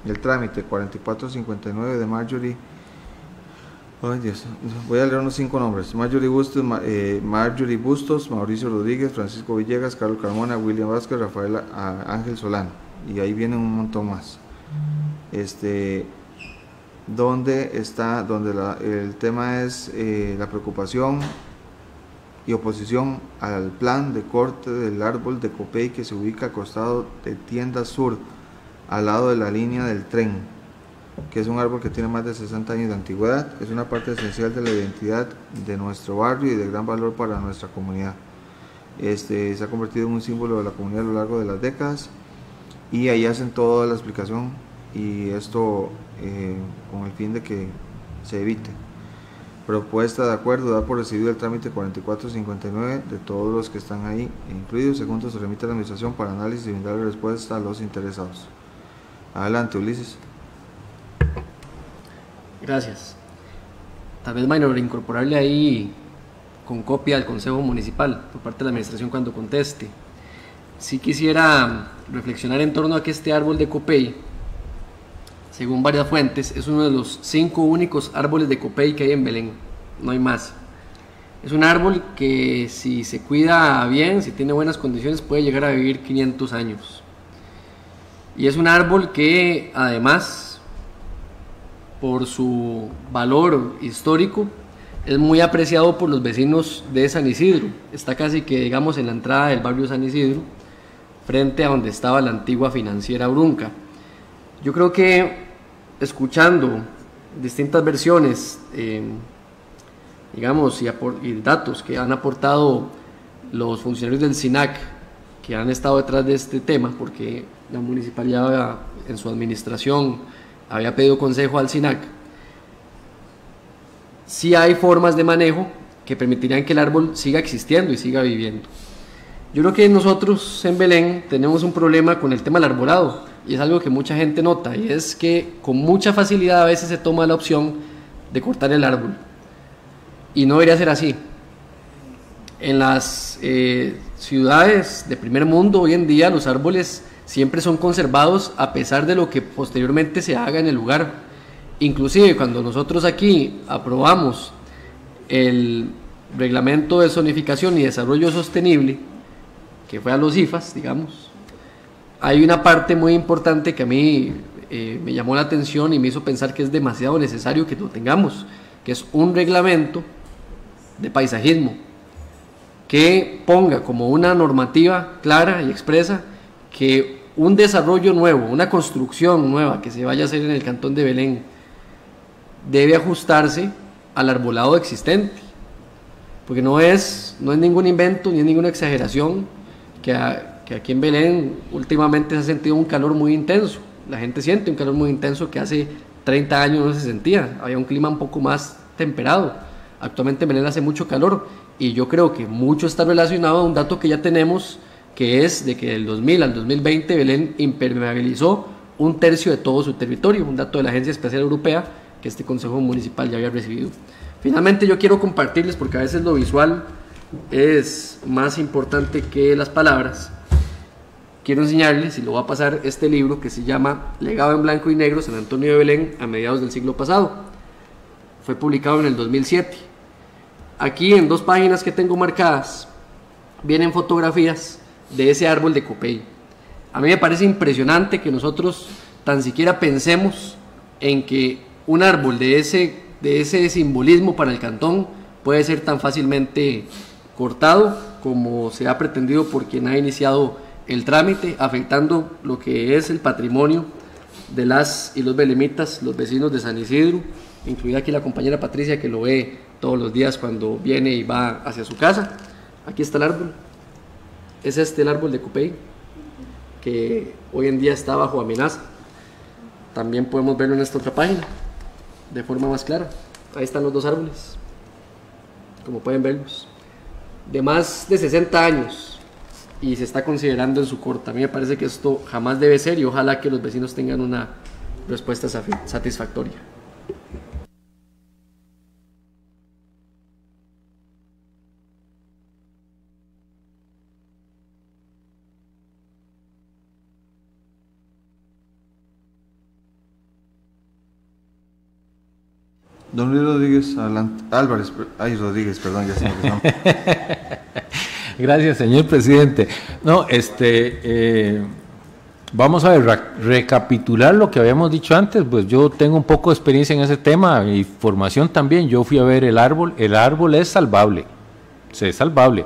el trámite 4459 de Marjorie. Ay Dios, voy a leer unos 5 nombres: Marjorie Bustos, Mauricio Rodríguez, Francisco Villegas, Carlos Carmona, William Vázquez, Rafael Ángel Solano, y ahí vienen un montón más. El tema es la preocupación y oposición al plan de corte del árbol de Copey que se ubica al costado de Tienda Sur, al lado de la línea del tren, que es un árbol que tiene más de 60 años de antigüedad. Es una parte esencial de la identidad de nuestro barrio y de gran valor para nuestra comunidad. Se ha convertido en un símbolo de la comunidad a lo largo de las décadas, y ahí hacen toda la explicación, y esto con el fin de que se evite. Propuesta de acuerdo, da por recibido el trámite 4459 de todos los que están ahí incluidos. Segundo, se remite a la administración para análisis y darle respuesta a los interesados. Adelante, Ulises. Gracias. Tal vez, Minor, incorporarle ahí con copia al Consejo Municipal por parte de la administración cuando conteste. Sí quisiera reflexionar en torno a que este árbol de Copey, según varias fuentes, es uno de los 5 únicos árboles de Copey que hay en Belén, no hay más. Es un árbol que, si se cuida bien, si tiene buenas condiciones, puede llegar a vivir 500 años. Y es un árbol que, además, por su valor histórico, es muy apreciado por los vecinos de San Isidro. Está casi que, digamos, en la entrada del barrio San Isidro, frente a donde estaba la antigua financiera Brunca. Yo creo que, escuchando distintas versiones, digamos, y datos que han aportado los funcionarios del SINAC, que han estado detrás de este tema, porque la municipalidad en su administración había pedido consejo al SINAC, sí hay formas de manejo que permitirían que el árbol siga existiendo y siga viviendo. Yo creo que nosotros en Belén tenemos un problema con el tema del arbolado, y es algo que mucha gente nota, y es que con mucha facilidad a veces se toma la opción de cortar el árbol, y no debería ser así. En las ciudades de primer mundo hoy en día los árboles siempre son conservados a pesar de lo que posteriormente se haga en el lugar. Inclusive cuando nosotros aquí aprobamos el reglamento de zonificación y desarrollo sostenible, que fue a los IFAS, digamos, hay una parte muy importante que a mí me llamó la atención y me hizo pensar que es demasiado necesario que lo tengamos, que es un reglamento de paisajismo que ponga como una normativa clara y expresa que un desarrollo nuevo, una construcción nueva que se vaya a hacer en el cantón de Belén debe ajustarse al arbolado existente, porque no es ningún invento ni es ninguna exageración que aquí en Belén últimamente se ha sentido un calor muy intenso. La gente siente un calor muy intenso que hace 30 años no se sentía, había un clima un poco más temperado. Actualmente en Belén hace mucho calor, y yo creo que mucho está relacionado a un dato que ya tenemos, que es de que del 2000 al 2020 Belén impermeabilizó 1/3 de todo su territorio, un dato de la Agencia Espacial Europea que este Consejo Municipal ya había recibido. Finalmente, yo quiero compartirles, porque a veces lo visual es más importante que las palabras, quiero enseñarles, y lo voy a pasar, este libro que se llama Legado en Blanco y Negro, San Antonio de Belén a mediados del siglo pasado. Fue publicado en el 2007. Aquí, en 2 páginas que tengo marcadas, vienen fotografías de ese árbol de Copey. A mí me parece impresionante que nosotros tan siquiera pensemos en que un árbol de ese simbolismo para el cantón puede ser tan fácilmente cortado como se ha pretendido por quien ha iniciado el trámite, afectando lo que es el patrimonio de las y los belemitas, los vecinos de San Isidro, incluida aquí la compañera Patricia, que lo ve todos los días cuando viene y va hacia su casa. Aquí está el árbol, es el árbol de Copey, que hoy en día está bajo amenaza. También podemos verlo en esta otra página de forma más clara. Ahí están los 2 árboles, como pueden verlos, de más de 60 años, y se está considerando en su corta. A mí me parece que esto jamás debe ser, y ojalá que los vecinos tengan una respuesta satisfactoria. Don Luis Rodríguez, Álvarez, Rodríguez, perdón, ya se me olvidó. Gracias, señor presidente. No, vamos a ver, recapitular lo que habíamos dicho antes. Pues yo tengo un poco de experiencia en ese tema y formación también. Yo fui a ver el árbol es salvable, es salvable.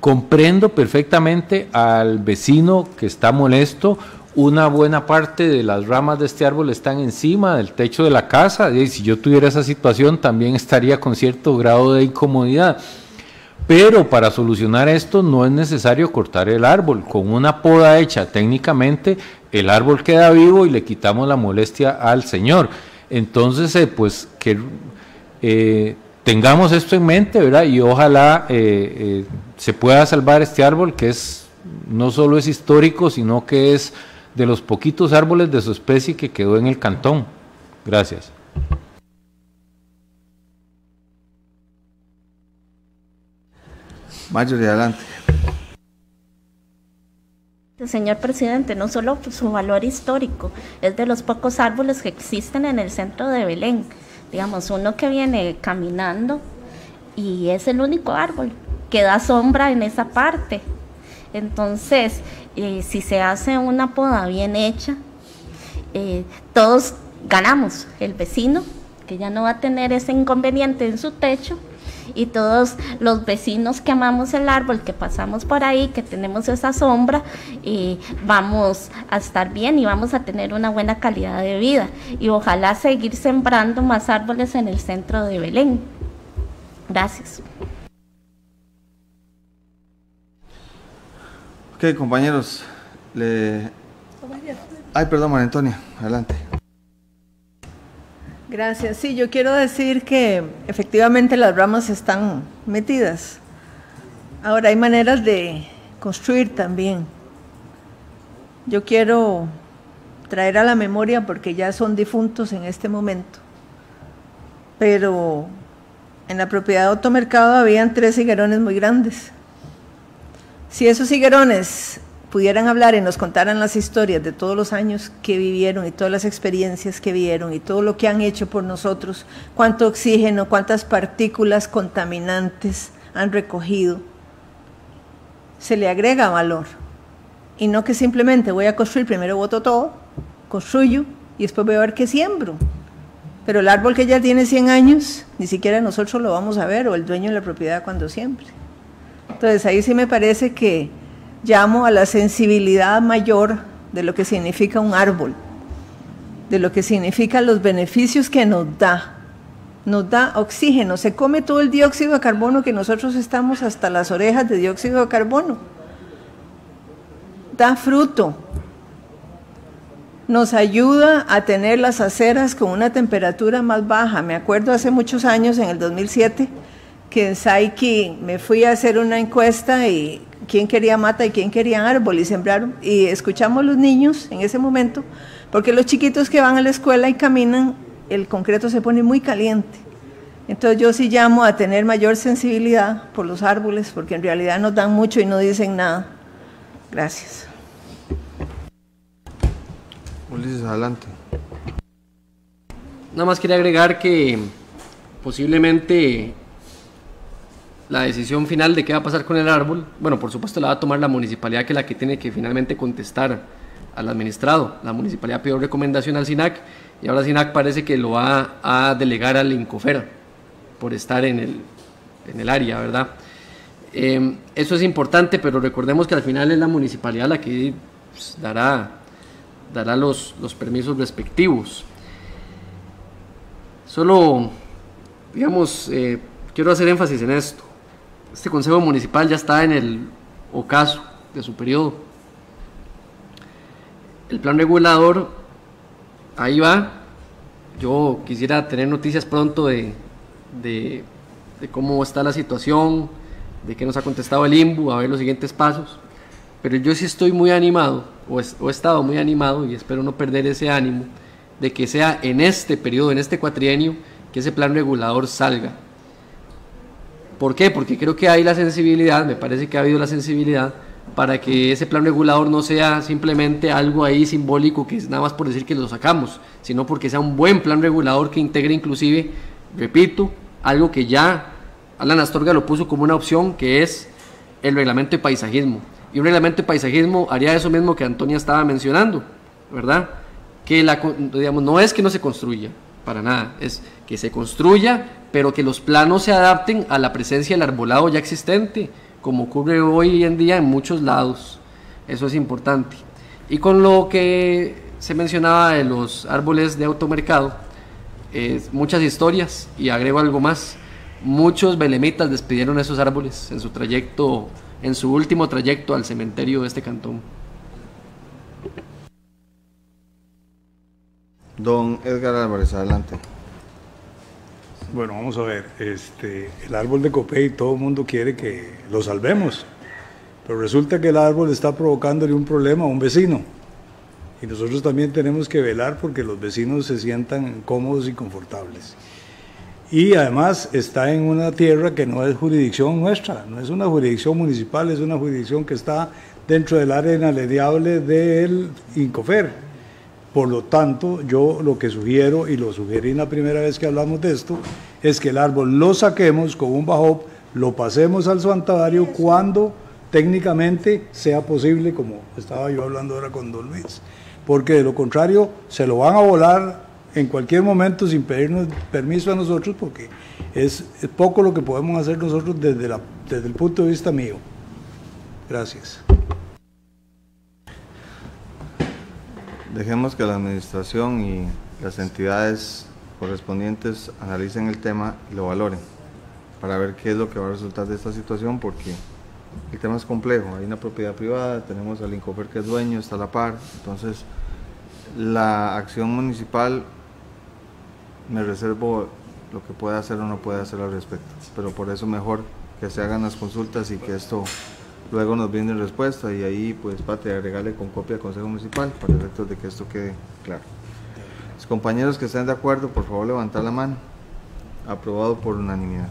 Comprendo perfectamente al vecino que está molesto. Una buena parte de las ramas de este árbol están encima del techo de la casa, y si yo tuviera esa situación también estaría con cierto grado de incomodidad. Pero para solucionar esto no es necesario cortar el árbol. Con una poda hecha técnicamente, el árbol queda vivo y le quitamos la molestia al señor. Entonces, pues que tengamos esto en mente, ¿verdad? Y ojalá se pueda salvar este árbol, que no solo es histórico, sino que es de los poquitos árboles de su especie que quedó en el cantón. Gracias. Marjorie, adelante. Señor presidente, no solo su valor histórico, es de los pocos árboles que existen en el centro de Belén. Digamos, uno que viene caminando y es el único árbol que da sombra en esa parte. Entonces, si se hace una poda bien hecha, todos ganamos. El vecino, que ya no va a tener ese inconveniente en su techo, y todos los vecinos que amamos el árbol, que pasamos por ahí, que tenemos esa sombra, vamos a estar bien y vamos a tener una buena calidad de vida. Y ojalá seguir sembrando más árboles en el centro de Belén. Gracias. Ok, compañeros. Ay, perdón, María Antonia, adelante. Gracias. Sí, yo quiero decir que efectivamente las ramas están metidas. Ahora hay maneras de construir también. Yo quiero traer a la memoria, porque ya son difuntos en este momento, pero en la propiedad de Otto Mercado habían 3 higuerones muy grandes. Si esos higuerones pudieran hablar y nos contaran las historias de todos los años que vivieron y todas las experiencias que vieron y todo lo que han hecho por nosotros, cuánto oxígeno, cuántas partículas contaminantes han recogido, se le agrega valor. Y no que simplemente voy a construir, primero boto todo, construyo y después voy a ver qué siembro. Pero el árbol que ya tiene 100 años, ni siquiera nosotros lo vamos a ver, o el dueño de la propiedad cuando siembre. Entonces ahí sí me parece que llamo a la sensibilidad mayor de lo que significa un árbol, de lo que significan los beneficios que nos da oxígeno, se come todo el dióxido de carbono que nosotros estamos hasta las orejas de dióxido de carbono, da fruto, nos ayuda a tener las aceras con una temperatura más baja. Me acuerdo hace muchos años, en el 2007, que en Saiki me fui a hacer una encuesta y quién quería mata y quién quería árbol, y sembraron, y escuchamos a los niños en ese momento, porque los chiquitos que van a la escuela y caminan, el concreto se pone muy caliente. Entonces yo sí llamo a tener mayor sensibilidad por los árboles, porque en realidad nos dan mucho y no dicen nada. Gracias. Ulises, adelante. Nada más quería agregar que posiblemente la decisión final de qué va a pasar con el árbol, bueno, por supuesto la va a tomar la municipalidad, que es la que tiene que finalmente contestar al administrado. La municipalidad pidió recomendación al SINAC y ahora SINAC parece que lo va a delegar al INCOFER por estar en el área, ¿verdad? Eso es importante, pero recordemos que al final es la municipalidad la que pues, dará los permisos respectivos. Solo, digamos, quiero hacer énfasis en esto. Este Consejo Municipal ya está en el ocaso de su periodo. El plan regulador, ahí va. Yo quisiera tener noticias pronto de cómo está la situación, de qué nos ha contestado el INBU, a ver los siguientes pasos. Pero yo sí estoy muy animado, o he estado muy animado, y espero no perder ese ánimo, de que sea en este periodo, en este cuatrienio, que ese plan regulador salga. ¿Por qué? Porque creo que hay la sensibilidad, me parece que ha habido la sensibilidad para que ese plan regulador no sea simplemente algo ahí simbólico que es nada más por decir que lo sacamos, sino porque sea un buen plan regulador que integre inclusive repito, algo que ya Alan Astorga lo puso como una opción, que es el reglamento de paisajismo. Y un reglamento de paisajismo haría eso mismo que Antonia estaba mencionando, ¿verdad? Que digamos, no es que no se construya, para nada, es que se construya, pero que los planos se adapten a la presencia del arbolado ya existente, como ocurre hoy en día en muchos lados. Eso es importante. Y con lo que se mencionaba de los árboles de automercado, muchas historias, y agrego algo más. Muchos belemitas despidieron esos árboles en su trayecto, en su último trayecto al cementerio de este cantón. Don Edgar Álvarez, adelante. Bueno, vamos a ver, el árbol de Copey, todo el mundo quiere que lo salvemos, pero resulta que el árbol está provocándole un problema a un vecino, y nosotros también tenemos que velar porque los vecinos se sientan cómodos y confortables. Y además está en una tierra que no es jurisdicción nuestra, no es una jurisdicción municipal, es una jurisdicción que está dentro del área inalienable del INCOFER. Por lo tanto, yo lo que sugiero, y lo sugerí la primera vez que hablamos de esto, es que el árbol lo saquemos con un bajop, lo pasemos al santuario cuando técnicamente sea posible, como estaba yo hablando ahora con don Luis, porque de lo contrario se lo van a volar en cualquier momento sin pedirnos permiso a nosotros, porque es poco lo que podemos hacer nosotros desde el punto de vista mío. Gracias. Dejemos que la administración y las entidades correspondientes analicen el tema y lo valoren para ver qué es lo que va a resultar de esta situación, porque el tema es complejo. Hay una propiedad privada, tenemos al INCOFER que es dueño, está a la par, entonces la acción municipal, me reservo lo que pueda hacer o no puede hacer al respecto, pero por eso mejor que se hagan las consultas y que esto luego nos brinde respuesta, y ahí pues Pate, agregarle con copia al Consejo Municipal para efectos de que esto quede claro. Los compañeros que estén de acuerdo, por favor levantar la mano. Aprobado por unanimidad.